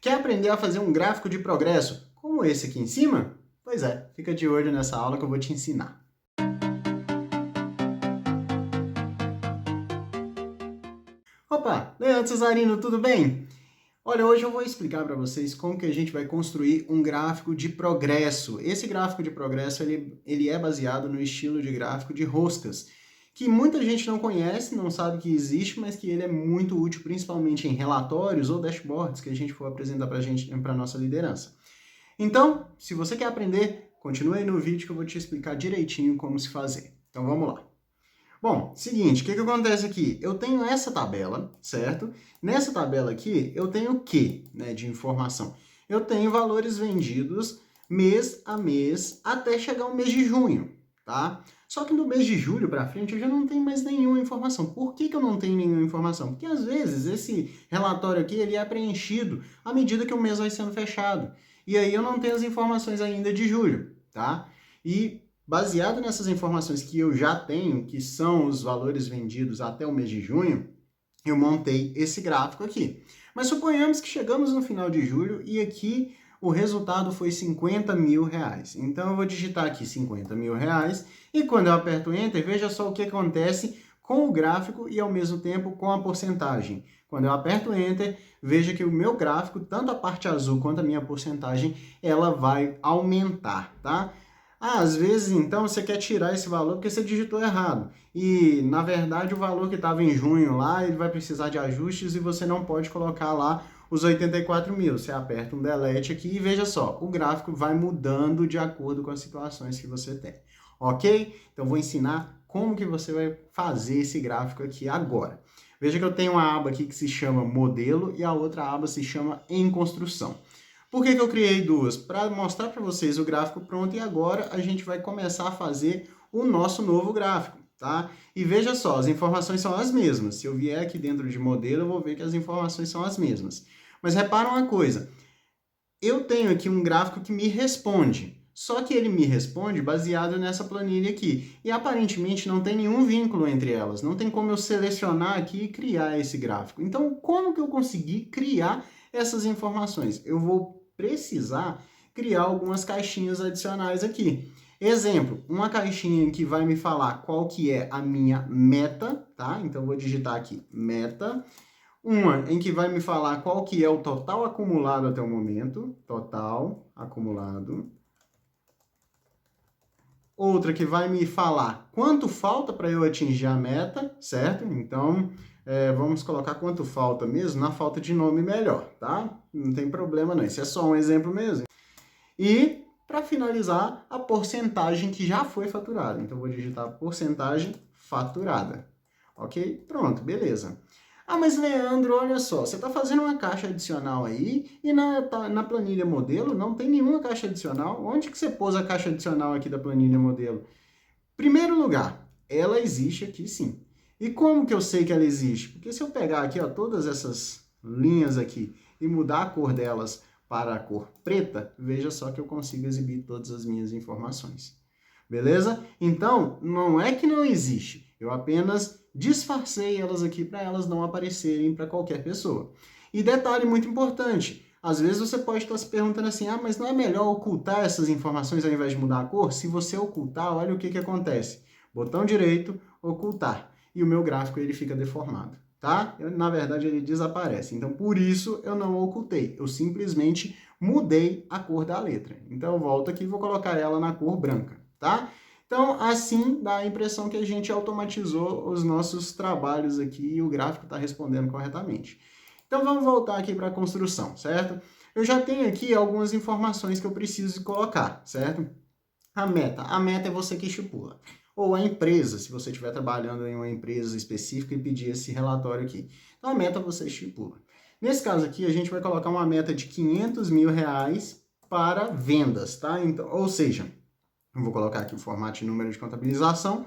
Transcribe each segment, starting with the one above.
Quer aprender a fazer um gráfico de progresso, como esse aqui em cima? Pois é, fica de olho nessa aula que eu vou te ensinar. Opa, Leandro Cesarino, tudo bem? Olha, hoje eu vou explicar para vocês como que a gente vai construir um gráfico de progresso. Esse gráfico de progresso, ele é baseado no estilo de gráfico de roscas, que muita gente não conhece, não sabe que existe, mas que ele é muito útil, principalmente em relatórios ou dashboards que a gente for apresentar para a nossa liderança. Então, se você quer aprender, continue aí no vídeo que eu vou te explicar direitinho como se fazer. Então, vamos lá. Bom, seguinte, o que acontece aqui? Eu tenho essa tabela, certo? Nessa tabela aqui, eu tenho o que, né, de informação? Eu tenho valores vendidos mês a mês até chegar o mês de junho, tá? Só que no mês de julho para frente eu já não tenho mais nenhuma informação. Por que eu não tenho nenhuma informação? Porque às vezes esse relatório aqui ele é preenchido à medida que o mês vai sendo fechado. E aí eu não tenho as informações ainda de julho, tá? E baseado nessas informações que eu já tenho, que são os valores vendidos até o mês de junho, eu montei esse gráfico aqui. Mas suponhamos que chegamos no final de julho e aqui o resultado foi 50 mil reais. Então eu vou digitar aqui 50 mil reais e quando eu aperto Enter, veja só o que acontece com o gráfico e ao mesmo tempo com a porcentagem. Quando eu aperto Enter, veja que o meu gráfico, tanto a parte azul quanto a minha porcentagem, ela vai aumentar, tá? Às vezes, então, você quer tirar esse valor porque você digitou errado. E, na verdade, o valor que estava em junho lá, ele vai precisar de ajustes e você não pode colocar lá os 84 mil. Você aperta um delete aqui e veja só, o gráfico vai mudando de acordo com as situações que você tem. Ok? Então, vou ensinar como que você vai fazer esse gráfico aqui agora. Veja que eu tenho uma aba aqui que se chama Modelo e a outra aba se chama Em Construção. Por que eu criei duas? Para mostrar para vocês o gráfico pronto e agora a gente vai começar a fazer o nosso novo gráfico, tá? E veja só, as informações são as mesmas. Se eu vier aqui dentro de modelo, eu vou ver que as informações são as mesmas. Mas repara uma coisa, eu tenho aqui um gráfico que me responde, só que ele me responde baseado nessa planilha aqui. E aparentemente não tem nenhum vínculo entre elas, não tem como eu selecionar aqui e criar esse gráfico. Então, como que eu consegui criar essas informações? Eu vou precisar criar algumas caixinhas adicionais aqui. Exemplo, uma caixinha que vai me falar qual que é a minha meta, tá? Então, eu vou digitar aqui, meta. Uma em que vai me falar qual que é o total acumulado até o momento, total acumulado. Outra que vai me falar quanto falta para eu atingir a meta, certo? Então, vamos colocar quanto falta mesmo, na falta de nome melhor, tá? Não tem problema não, isso é só um exemplo mesmo. E, para finalizar, a porcentagem que já foi faturada. Então, vou digitar porcentagem faturada. Ok? Pronto, beleza. Ah, mas Leandro, olha só, você está fazendo uma caixa adicional aí e na planilha modelo não tem nenhuma caixa adicional. Onde que você pôs a caixa adicional aqui da planilha modelo? Primeiro lugar, ela existe aqui sim. E como que eu sei que ela existe? Porque se eu pegar aqui, ó, todas essas linhas aqui e mudar a cor delas para a cor preta, veja só que eu consigo exibir todas as minhas informações. Beleza? Então, não é que não existe, eu apenas disfarcei elas aqui para elas não aparecerem para qualquer pessoa. E detalhe muito importante, às vezes você pode estar se perguntando assim, ah, mas não é melhor ocultar essas informações ao invés de mudar a cor? Se você ocultar, olha o que acontece. Botão direito, ocultar. E o meu gráfico ele fica deformado, tá? Na verdade, ele desaparece. Então, por isso, eu não ocultei. Eu simplesmente mudei a cor da letra. Então, eu volto aqui e vou colocar ela na cor branca, tá? Então, assim dá a impressão que a gente automatizou os nossos trabalhos aqui e o gráfico está respondendo corretamente. Então, vamos voltar aqui para a construção, certo? Eu já tenho aqui algumas informações que eu preciso colocar, certo? A meta é você que estipula. Ou a empresa, se você estiver trabalhando em uma empresa específica e pedir esse relatório aqui. Então, a meta você estipula. Nesse caso aqui, a gente vai colocar uma meta de 500 mil reais para vendas, tá? Então, ou seja, eu vou colocar aqui o formato e número de contabilização.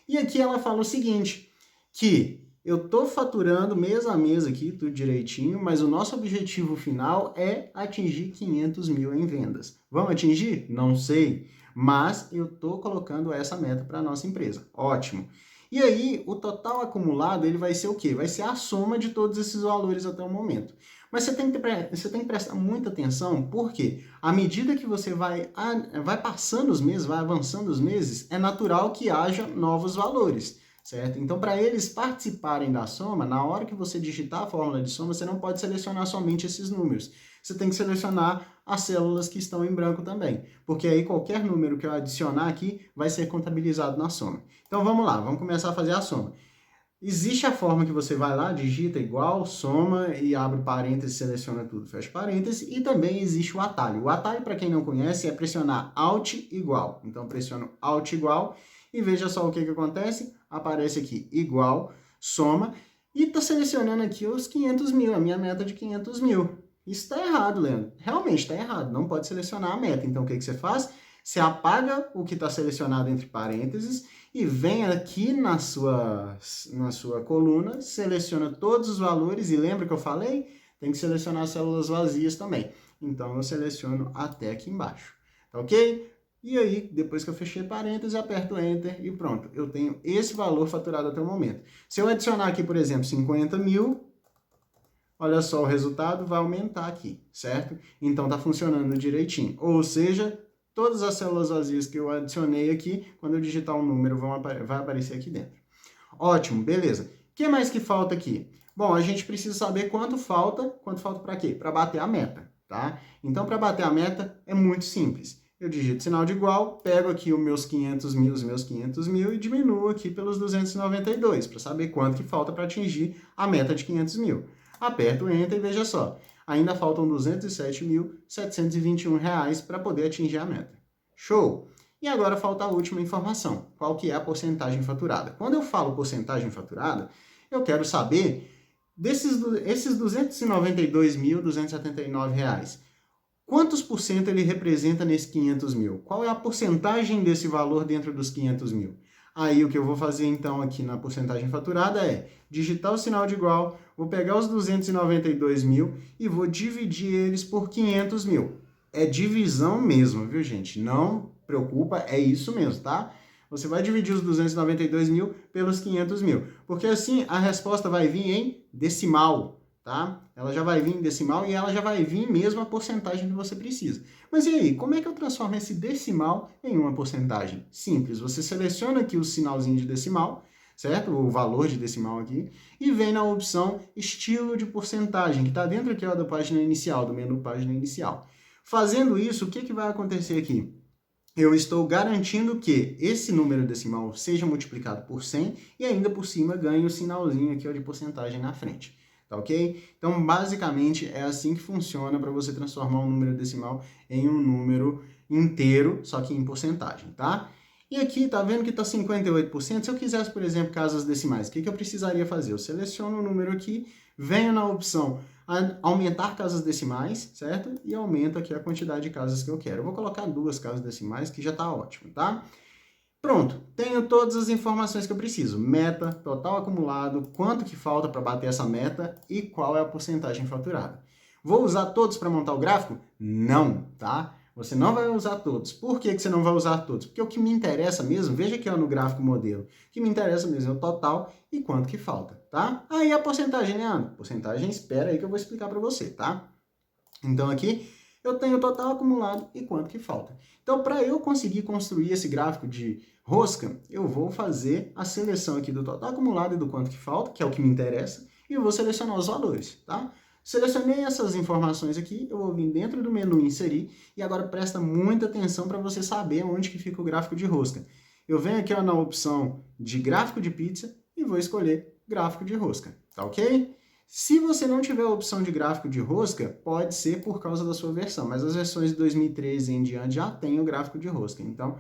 E aqui ela fala o seguinte, que eu estou faturando mês a mês aqui, tudo direitinho, mas o nosso objetivo final é atingir 500 mil em vendas. Vamos atingir? Não sei, mas eu estou colocando essa meta para a nossa empresa. Ótimo. E aí, o total acumulado, ele vai ser o quê? Vai ser a soma de todos esses valores até o momento. Mas você tem que prestar muita atenção, porque à medida que você vai passando os meses, vai avançando os meses, é natural que haja novos valores, certo? Então, para eles participarem da soma, na hora que você digitar a fórmula de soma, você não pode selecionar somente esses números. Você tem que selecionar as células que estão em branco também, porque aí qualquer número que eu adicionar aqui vai ser contabilizado na soma. Então, vamos lá, vamos começar a fazer a soma. Existe a forma que você vai lá, digita igual, soma e abre parênteses, seleciona tudo, fecha parênteses, e também existe o atalho. O atalho, para quem não conhece, é pressionar Alt igual. Então, pressiono Alt igual e veja só o que acontece. Aparece aqui igual, soma, e está selecionando aqui os 500 mil, a minha meta de 500 mil. Isso está errado, Leandro. Realmente está errado, não pode selecionar a meta. Então, o que você faz? Você apaga o que está selecionado entre parênteses e vem aqui na sua coluna, seleciona todos os valores, e lembra que eu falei? Tem que selecionar as células vazias também. Então, eu seleciono até aqui embaixo, tá ok? E aí, depois que eu fechei parênteses, aperto Enter e pronto. Eu tenho esse valor faturado até o momento. Se eu adicionar aqui, por exemplo, 50 mil, olha só, o resultado vai aumentar aqui, certo? Então, está funcionando direitinho. Ou seja, todas as células vazias que eu adicionei aqui, quando eu digitar um número, vai aparecer aqui dentro. Ótimo, beleza. O que mais que falta aqui? Bom, a gente precisa saber quanto falta para quê? Para bater a meta, tá? Então, para bater a meta, é muito simples. Eu digito sinal de igual, pego aqui os meus 500 mil e diminuo aqui pelos 292, para saber quanto que falta para atingir a meta de 500 mil. Aperto o Enter e veja só, ainda faltam R$ 207.721 para poder atingir a meta. Show! E agora falta a última informação, qual que é a porcentagem faturada. Quando eu falo porcentagem faturada, eu quero saber esses R$ 292.279, quantos por cento ele representa nesses 500 mil? Qual é a porcentagem desse valor dentro dos 500 mil? Aí o que eu vou fazer então aqui na porcentagem faturada é digitar o sinal de igual, vou pegar os 292 mil e vou dividir eles por 500 mil. É divisão mesmo, viu, gente? Não preocupa, é isso mesmo, tá? Você vai dividir os 292 mil pelos 500 mil, porque assim a resposta vai vir em decimal, tá? Ela já vai vir em decimal e ela já vai vir mesmo a porcentagem que você precisa. Mas e aí, como é que eu transformo esse decimal em uma porcentagem? Simples, você seleciona aqui o sinalzinho de decimal, certo? O valor de decimal aqui, e vem na opção estilo de porcentagem, que está dentro aqui ó, da página inicial, do menu página inicial. Fazendo isso, o que vai acontecer aqui? Eu estou garantindo que esse número decimal seja multiplicado por 100 e ainda por cima ganhe o sinalzinho aqui ó, de porcentagem na frente. Tá ok? Então, basicamente, é assim que funciona para você transformar um número decimal em um número inteiro, só que em porcentagem, tá? E aqui, tá vendo que tá 58%? Se eu quisesse, por exemplo, casas decimais, o que eu precisaria fazer? Eu seleciono o número aqui, venho na opção aumentar casas decimais, certo? E aumento aqui a quantidade de casas que eu quero. Eu vou colocar 2 casas decimais, que já tá ótimo, tá? Pronto, tenho todas as informações que eu preciso. Meta, total acumulado, quanto que falta para bater essa meta e qual é a porcentagem faturada. Vou usar todos para montar o gráfico? Não, tá? Você não vai usar todos. Por que você não vai usar todos? Porque o que me interessa mesmo, veja aqui ó, no gráfico modelo, o que me interessa mesmo é o total e quanto que falta, tá? Aí a porcentagem, Leandro? Porcentagem, espera aí que eu vou explicar para você, tá? Então aqui eu tenho o total acumulado e quanto que falta. Então, para eu conseguir construir esse gráfico de rosca, eu vou fazer a seleção aqui do total acumulado e do quanto que falta, que é o que me interessa, e eu vou selecionar os valores, tá? Selecionei essas informações aqui, eu vou vir dentro do menu inserir, e agora presta muita atenção para você saber onde que fica o gráfico de rosca. Eu venho aqui ó, na opção de gráfico de pizza e vou escolher gráfico de rosca, tá ok? Se você não tiver a opção de gráfico de rosca, pode ser por causa da sua versão, mas as versões de 2013 em diante já tem o gráfico de rosca. Então,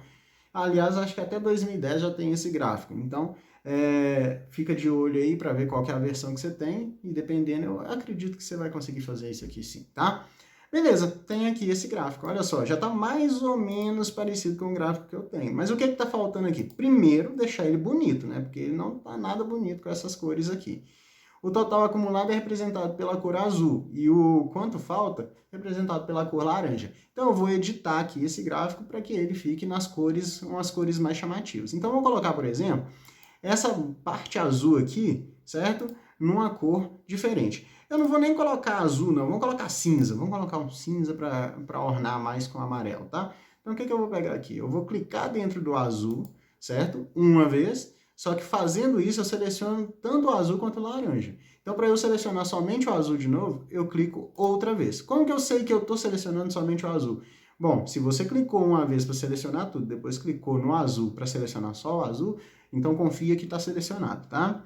aliás, acho que até 2010 já tem esse gráfico. Então, fica de olho aí para ver qual que é a versão que você tem e dependendo, eu acredito que você vai conseguir fazer isso aqui sim, tá? Beleza, tem aqui esse gráfico. Olha só, já está mais ou menos parecido com o gráfico que eu tenho. Mas o que está faltando aqui? Primeiro, deixar ele bonito, né? Porque ele não está nada bonito com essas cores aqui. O total acumulado é representado pela cor azul e o quanto falta é representado pela cor laranja. Então eu vou editar aqui esse gráfico para que ele fique nas cores, umas cores mais chamativas. Então eu vou colocar, por exemplo, essa parte azul aqui, certo? numa cor diferente. Eu não vou nem colocar azul, não. Vamos colocar cinza. Vamos colocar um cinza para ornar mais com amarelo, tá? Então, o que eu vou pegar aqui? Eu vou clicar dentro do azul, certo? Uma vez. Só que fazendo isso, eu seleciono tanto o azul quanto o laranja. Então, para eu selecionar somente o azul de novo, eu clico outra vez. Como que eu sei que eu estou selecionando somente o azul? Bom, se você clicou uma vez para selecionar tudo, depois clicou no azul para selecionar só o azul, então confia que está selecionado, tá?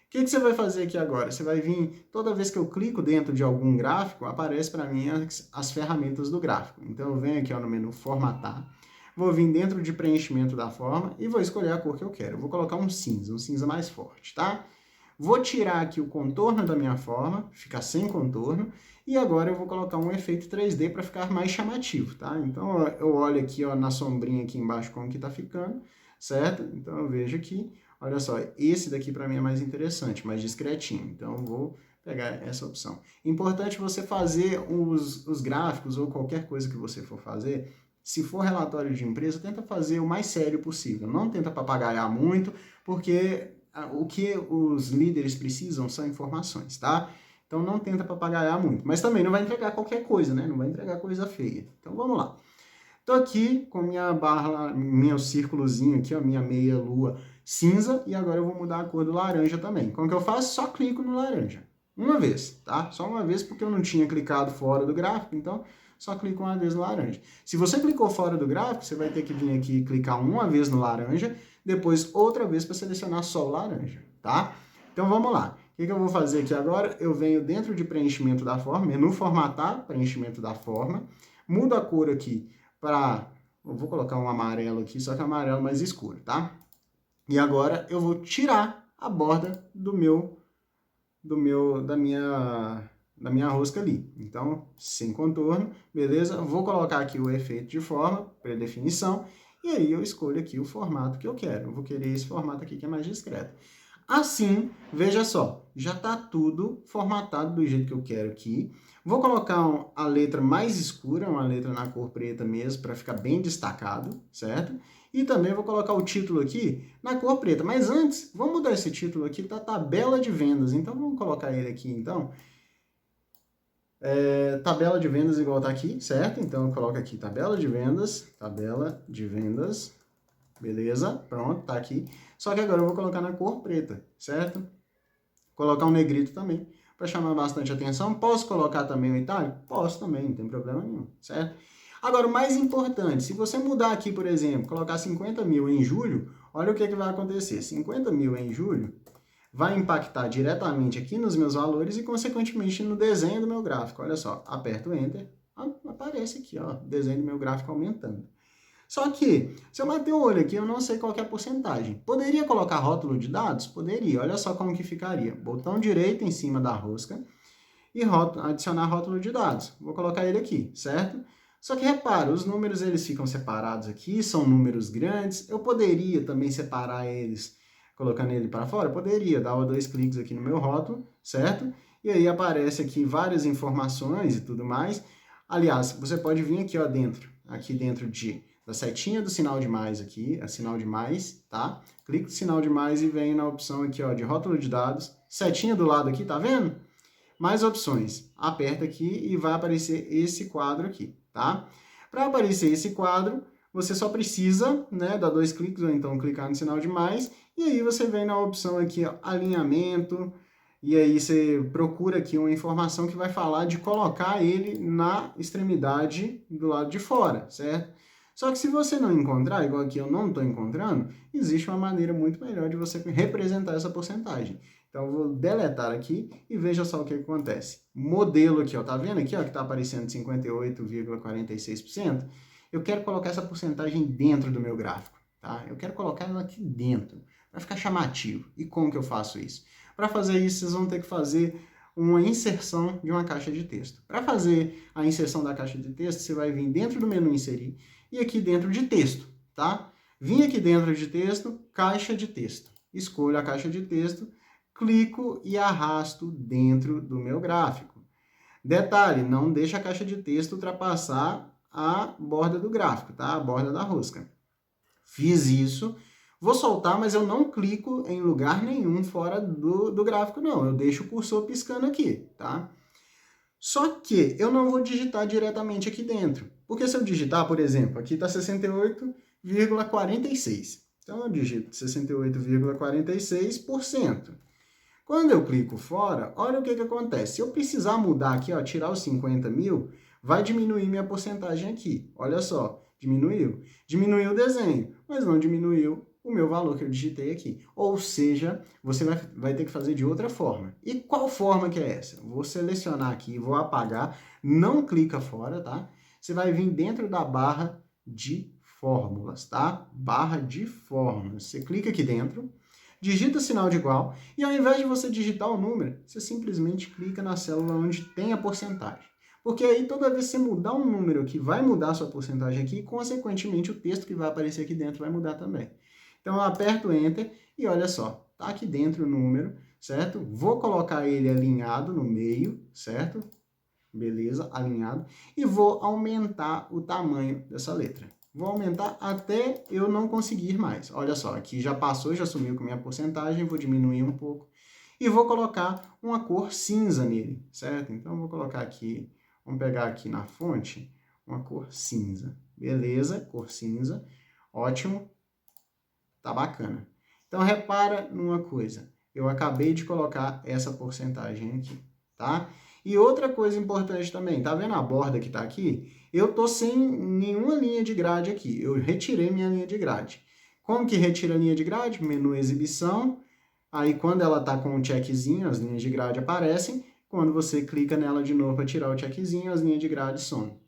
O que você vai fazer aqui agora? Você vai vir, toda vez que eu clico dentro de algum gráfico, aparece para mim as ferramentas do gráfico. Então, eu venho aqui ó, no menu Formatar, vou vir dentro de preenchimento da forma e vou escolher a cor que eu quero. Eu vou colocar um cinza mais forte, tá? Vou tirar aqui o contorno da minha forma, ficar sem contorno, e agora eu vou colocar um efeito 3D para ficar mais chamativo, tá? Então, ó, eu olho aqui ó, na sombrinha aqui embaixo como que tá ficando, certo? Então, eu vejo aqui, olha só, esse daqui para mim é mais interessante, mais discretinho. Então, eu vou pegar essa opção. Importante você fazer os gráficos ou qualquer coisa que você for fazer. Se for relatório de empresa, tenta fazer o mais sério possível. Não tenta papagaiar muito, porque o que os líderes precisam são informações, tá? Então não tenta papagaiar muito. Mas também não vai entregar qualquer coisa, né? Não vai entregar coisa feia. Então vamos lá. Tô aqui com minha barra, meu círculozinho aqui, ó, minha meia lua cinza, e agora eu vou mudar a cor do laranja também. Como que eu faço? Só clico no laranja. Uma vez, tá? Só uma vez porque eu não tinha clicado fora do gráfico, então só clica uma vez no laranja. Se você clicou fora do gráfico, você vai ter que vir aqui e clicar uma vez no laranja, depois outra vez para selecionar só o laranja, tá? Então vamos lá. O que eu vou fazer aqui agora? Eu venho dentro de preenchimento da forma, menu formatar, preenchimento da forma, mudo a cor aqui para... Eu vou colocar um amarelo aqui, só que amarelo mais escuro, tá? E agora eu vou tirar a borda da minha rosca ali. Então, sem contorno, beleza? Vou colocar aqui o efeito de forma, predefinição, e aí eu escolho aqui o formato que eu quero. Eu vou querer esse formato aqui que é mais discreto. Assim, veja só, já está tudo formatado do jeito que eu quero aqui. Vou colocar a letra mais escura, uma letra na cor preta mesmo, para ficar bem destacado, certo? E também vou colocar o título aqui na cor preta. Mas antes, vamos mudar esse título aqui para tabela de vendas. Então, vamos colocar ele aqui, então. Tabela de vendas igual está aqui, certo? Então, eu coloco aqui tabela de vendas, beleza? Pronto, tá aqui. Só que agora eu vou colocar na cor preta, certo? Colocar um negrito também, para chamar bastante atenção. Posso colocar também o itálico? Posso também, não tem problema nenhum, certo? Agora, o mais importante, se você mudar aqui, por exemplo, colocar 50 mil em julho, olha o que vai acontecer. 50 mil em julho vai impactar diretamente aqui nos meus valores e, consequentemente, no desenho do meu gráfico. Olha só, aperto o Enter, aparece aqui, ó, o desenho do meu gráfico aumentando. Só que, se eu bater o olho aqui, eu não sei qual que é a porcentagem. Poderia colocar rótulo de dados? Poderia. Olha só como que ficaria. Botão direito em cima da rosca e adicionar rótulo de dados. Vou colocar ele aqui, certo? Só que repara, os números eles ficam separados aqui, são números grandes. Eu poderia também separar eles colocando ele para fora? Poderia. Dava 2 cliques aqui no meu rótulo, certo? E aí aparece aqui várias informações e tudo mais. Aliás, você pode vir aqui, ó, aqui dentro da setinha do sinal de mais aqui, a sinal de mais, tá? Clique no sinal de mais e vem na opção aqui, ó, de rótulo de dados. Setinha do lado aqui, tá vendo? Mais opções. Aperta aqui e vai aparecer esse quadro aqui, tá? Para aparecer esse quadro, você só precisa, né, dar 2 cliques ou então clicar no sinal de mais e aí você vem na opção aqui, ó, alinhamento, e aí você procura aqui uma informação que vai falar de colocar ele na extremidade do lado de fora, certo? Só que se você não encontrar, igual aqui eu não estou encontrando, existe uma maneira muito melhor de você representar essa porcentagem. Então, eu vou deletar aqui e veja só o que acontece. Modelo aqui, ó, tá vendo aqui, ó, que está aparecendo 58,46%? Eu quero colocar essa porcentagem dentro do meu gráfico, tá? Eu quero colocar ela aqui dentro, para ficar chamativo. E como que eu faço isso? Para fazer isso, vocês vão ter que fazer uma inserção de uma caixa de texto. Para fazer a inserção da caixa de texto, você vai vir dentro do menu inserir e aqui dentro de texto, tá? Vim aqui dentro de texto, caixa de texto. Escolho a caixa de texto, clico e arrasto dentro do meu gráfico. Detalhe, não deixa a caixa de texto ultrapassar a borda do gráfico, tá? A borda da rosca. Fiz isso, Vou soltar, mas eu não clico em lugar nenhum fora do gráfico, não. Eu deixo o cursor piscando aqui, tá? Só que eu não vou digitar diretamente aqui dentro. Porque se eu digitar, por exemplo, aqui está 68,46. Então, eu digito 68,46%. Quando eu clico fora, olha o que acontece. Se eu precisar mudar aqui, ó, tirar os 50 mil, vai diminuir minha porcentagem aqui. Olha só, diminuiu. Diminuiu o desenho, mas não diminuiu o meu valor que eu digitei aqui. Ou seja, você vai ter que fazer de outra forma. E qual forma que é essa? Vou selecionar aqui, vou apagar, não clica fora, tá? Você vai vir dentro da barra de fórmulas, tá? Barra de fórmulas. Você clica aqui dentro, digita sinal de igual, e ao invés de você digitar o número, você simplesmente clica na célula onde tem a porcentagem. Porque aí toda vez que você mudar um número aqui, vai mudar a sua porcentagem aqui, e consequentemente o texto que vai aparecer aqui dentro vai mudar também. Então eu aperto Enter e olha só, tá aqui dentro o número, certo? Vou colocar ele alinhado no meio, certo? Beleza, alinhado. E vou aumentar o tamanho dessa letra. Vou aumentar até eu não conseguir mais. Olha só, aqui já passou, já sumiu com a minha porcentagem, vou diminuir um pouco. E vou colocar uma cor cinza nele, certo? Então, vou colocar aqui, vamos pegar aqui na fonte, uma cor cinza. Beleza, cor cinza, ótimo. Tá bacana. Então, repara numa coisa. Eu acabei de colocar essa porcentagem aqui, tá? E outra coisa importante também, tá vendo a borda que tá aqui? Eu tô sem nenhuma linha de grade aqui. Eu retirei minha linha de grade. Como que retira a linha de grade? Menu exibição. Aí, quando ela tá com um checkzinho, as linhas de grade aparecem. Quando você clica nela de novo para tirar o checkzinho, as linhas de grade somem.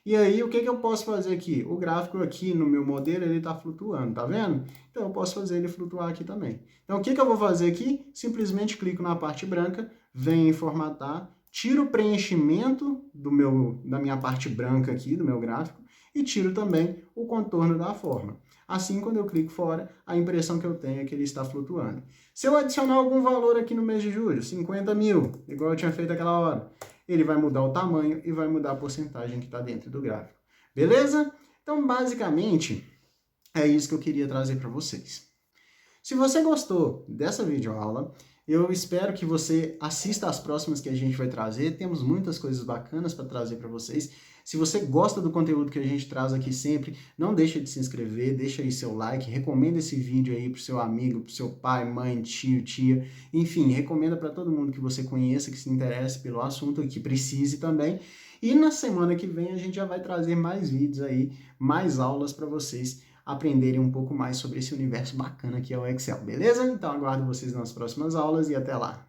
E aí, o que eu posso fazer aqui? O gráfico aqui no meu modelo, ele está flutuando, tá vendo? Então, eu posso fazer ele flutuar aqui também. Então, o que eu vou fazer aqui? Simplesmente clico na parte branca, venho em formatar, tiro o preenchimento da minha parte branca aqui, do meu gráfico, e tiro também o contorno da forma. Assim, quando eu clico fora, a impressão que eu tenho é que ele está flutuando. Se eu adicionar algum valor aqui no mês de julho, 50 mil, igual eu tinha feito aquela hora, ele vai mudar o tamanho e vai mudar a porcentagem que está dentro do gráfico. Beleza? Então, basicamente, é isso que eu queria trazer para vocês. Se você gostou dessa videoaula, eu espero que você assista às próximas que a gente vai trazer. Temos muitas coisas bacanas para trazer para vocês. Se você gosta do conteúdo que a gente traz aqui sempre, não deixa de se inscrever, deixa aí seu like, recomenda esse vídeo aí para o seu amigo, para o seu pai, mãe, tio, tia, enfim, recomenda para todo mundo que você conheça, que se interesse pelo assunto e que precise também. E na semana que vem a gente já vai trazer mais vídeos aí, mais aulas para vocês aprenderem um pouco mais sobre esse universo bacana que é o Excel, beleza? Então aguardo vocês nas próximas aulas e até lá!